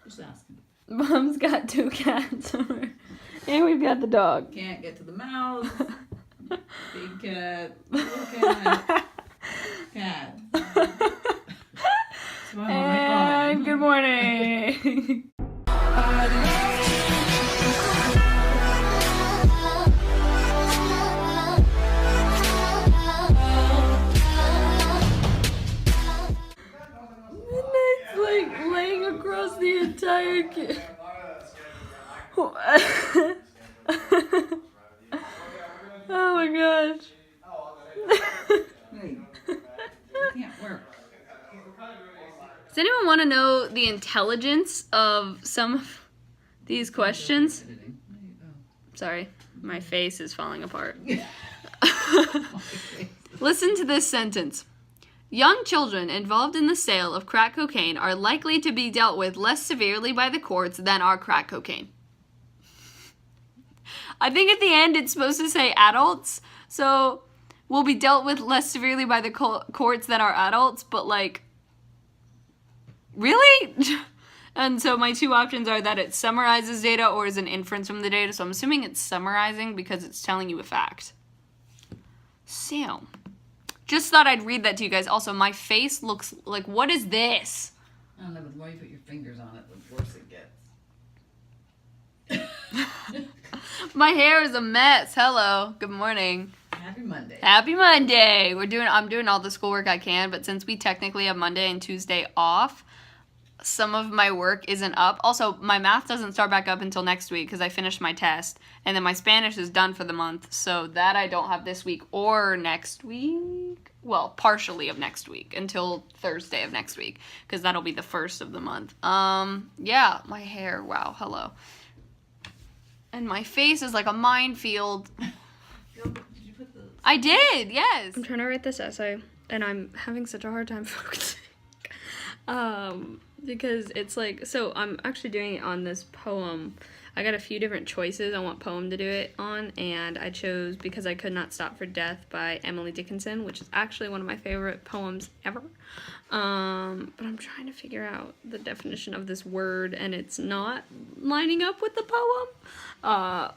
Just asking. Mom's got 2 cats over. And we've got the dog. Can't get to the mouse. Big cat. Little cat. Cat. And good morning. Midnight's like laying across the entire kid. Oh my gosh. Wait. Can't work. Does anyone want to know the intelligence of some of these questions? Sorry, my face is falling apart. Listen to this sentence. Young children involved in the sale of crack cocaine are likely to be dealt with less severely by the courts than are crack cocaine. I think at the end it's supposed to say adults, so will be dealt with less severely by the courts than are adults, but like, really? And so my 2 options are that it summarizes data or is an inference from the data, so I'm assuming it's summarizing because it's telling you a fact. So, just thought I'd read that to you guys. Also, my face looks like, what is this? I don't know, but the more you put your fingers on it, the worse it gets. My hair is a mess. Hello. Good morning. Happy Monday. Happy Monday. I'm doing all the schoolwork I can, but since we technically have Monday and Tuesday off, some of my work isn't up. Also, my math doesn't start back up until next week because I finished my test, and then my Spanish is done for the month, so that I don't have this week or next week. Well, partially of next week until Thursday of next week because that'll be the first of the month. Yeah, my hair. Wow, hello. And my face is like a minefield. I did, yes. I'm trying to write this essay, and I'm having such a hard time focusing. Because it's like, so I'm actually doing it on this poem. I got a few different choices on what poem to do it on, and I chose Because I Could Not Stop for Death by Emily Dickinson, which is actually one of my favorite poems ever. But I'm trying to figure out the definition of this word, and it's not lining up with the poem.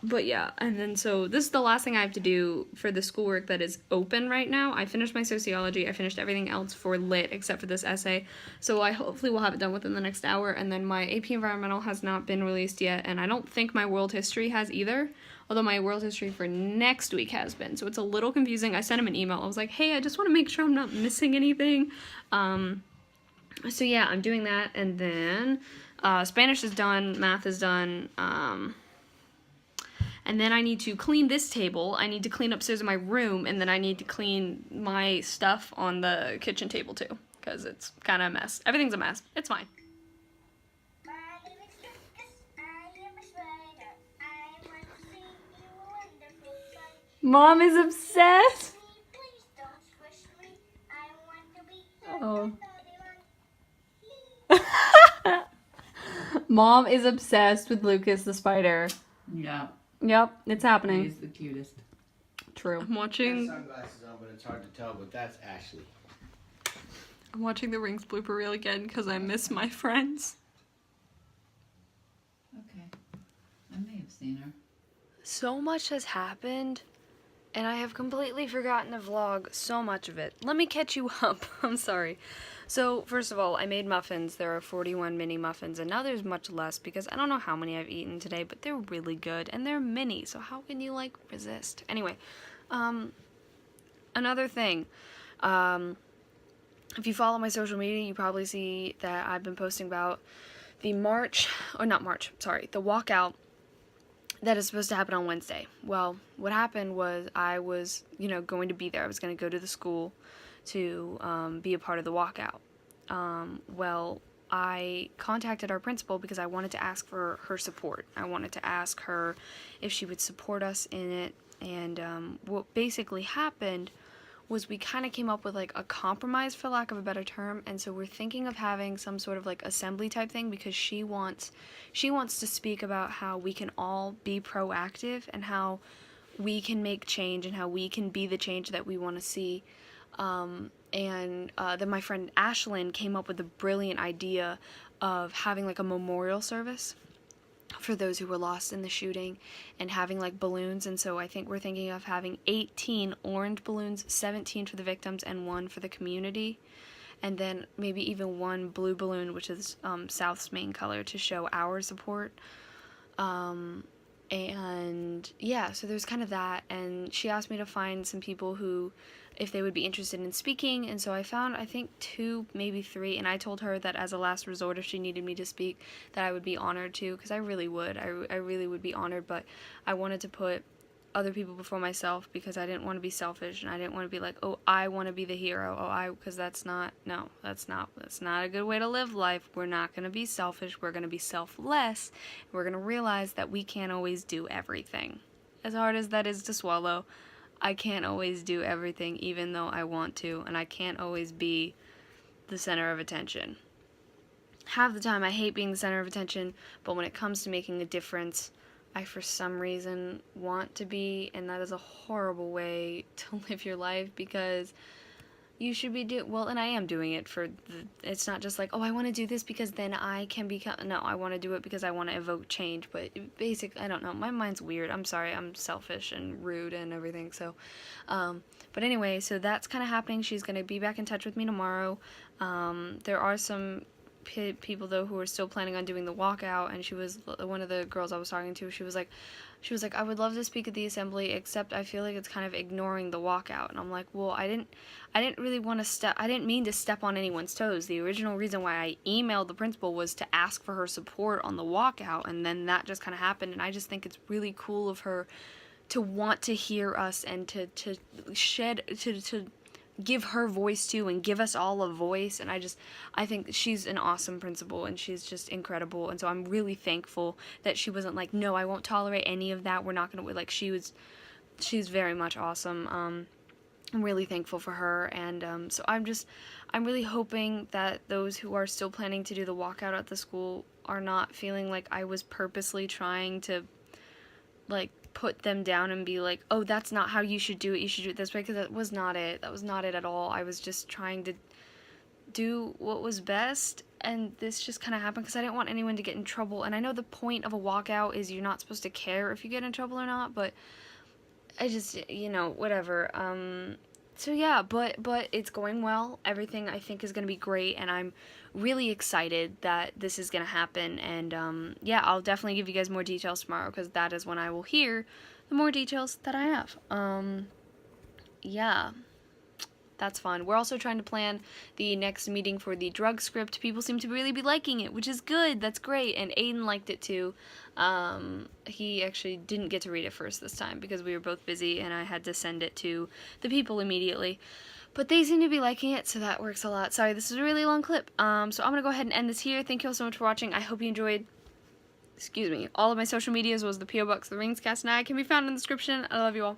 But yeah, and then so this is the last thing I have to do for the schoolwork that is open right now. I finished my sociology, I finished everything else for lit except for this essay, so I hopefully will have it done within the next hour, and then my AP Environmental has not been released yet, and I don't think my World History has either, although my World History for next week has been, so it's a little confusing. I sent him an email, I was like, hey, I just want to make sure I'm not missing anything. So yeah, I'm doing that, and then Spanish is done, math is done, and then I need to clean this table, I need to clean upstairs in my room, and then I need to clean my stuff on the kitchen table too, because it's kind of a mess. Everything's a mess. It's fine. Mom is obsessed. Oh. Mom is obsessed with Lucas the spider. Yeah. Yep, it's happening. He's the cutest. True. I'm watching. Sunglasses on, but it's hard to tell. But that's Ashley. I'm watching the Rings blooper reel again because I miss my friends. Okay. I may have seen her. So much has happened, and I have completely forgotten to vlog so much of it. Let me catch you up. I'm sorry. So, first of all, I made muffins. There are 41 mini muffins, and now there's much less because I don't know how many I've eaten today, but they're really good, and they're mini, so how can you, like, resist? Anyway, another thing, if you follow my social media, you probably see that I've been posting about the the walkout that is supposed to happen on Wednesday. Well, what happened was I was, going to be there. I was going to go to the school to be a part of the walkout. Well, I contacted our principal because I wanted to ask for her support. I wanted to ask her if she would support us in it, and what basically happened was we kind of came up with like a compromise, for lack of a better term, and so we're thinking of having some sort of like assembly type thing because she wants to speak about how we can all be proactive and how we can make change and how we can be the change that we want to see. And then my friend Ashlyn came up with a brilliant idea of having like a memorial service for those who were lost in the shooting, and having like balloons. And so I think we're thinking of having 18 orange balloons, 17 for the victims and 1 for the community, and then maybe even 1 blue balloon, which is South's main color, to show our support. And yeah, so there's kind of that. And she asked me to find some people who, if they would be interested in speaking, and so I found, I think, 2, maybe 3, and I told her that as a last resort, if she needed me to speak, that I would be honored to, because I really would. I really would be honored, but I wanted to put other people before myself, because I didn't want to be selfish, and I didn't want to be like, oh, I want to be the hero, because that's not a good way to live life. We're not going to be selfish, we're going to be selfless, we're going to realize that we can't always do everything. As hard as that is to swallow, I can't always do everything, even though I want to, and I can't always be the center of attention. Half the time I hate being the center of attention, but when it comes to making a difference, I for some reason want to be, and that is a horrible way to live your life, because you should be and I am doing it it's not just like, oh, I want to do this because then I can become, no, I want to do it because I want to evoke change. But basically, I don't know, my mind's weird, I'm sorry, I'm selfish and rude and everything. So but anyway, so that's kind of happening. She's going to be back in touch with me tomorrow. There are some people though who are still planning on doing the walkout, and she was one of the girls I was talking to. She was like, I would love to speak at the assembly, except I feel like it's kind of ignoring the walkout. And I'm like, well, I didn't really want to I didn't mean to step on anyone's toes. The original reason why I emailed the principal was to ask for her support on the walkout, and then that just kind of happened. And I just think it's really cool of her to want to hear us, and to give her voice too, and give us all a voice. And I think she's an awesome principal, and she's just incredible. And so I'm really thankful that she wasn't like, no, I won't tolerate any of that, we're not gonna, like, she's very much awesome. I'm really thankful for her. And so I'm really hoping that those who are still planning to do the walkout at the school are not feeling like I was purposely trying to, like, put them down and be like, oh, that's not how you should do it, you should do it this way, because that was not it at all. I was just trying to do what was best, and this just kind of happened because I didn't want anyone to get in trouble. And I know the point of a walkout is you're not supposed to care if you get in trouble or not, but I just, whatever. So yeah, but it's going well. Everything I think is going to be great, and I'm really excited that this is going to happen. And yeah, I'll definitely give you guys more details tomorrow, because that is when I will hear the more details that I have. Yeah, that's fun. We're also trying to plan the next meeting for the drug script. People seem to really be liking it, which is good. That's great. And Aiden liked it too. He actually didn't get to read it first this time because we were both busy and I had to send it to the people immediately. But they seem to be liking it, so that works a lot. Sorry, this is a really long clip. So I'm going to go ahead and end this here. Thank you all so much for watching. I hope you enjoyed. Excuse me. All of my social medias was the P.O. Box, The Ringscast, and I can be found in the description. I love you all.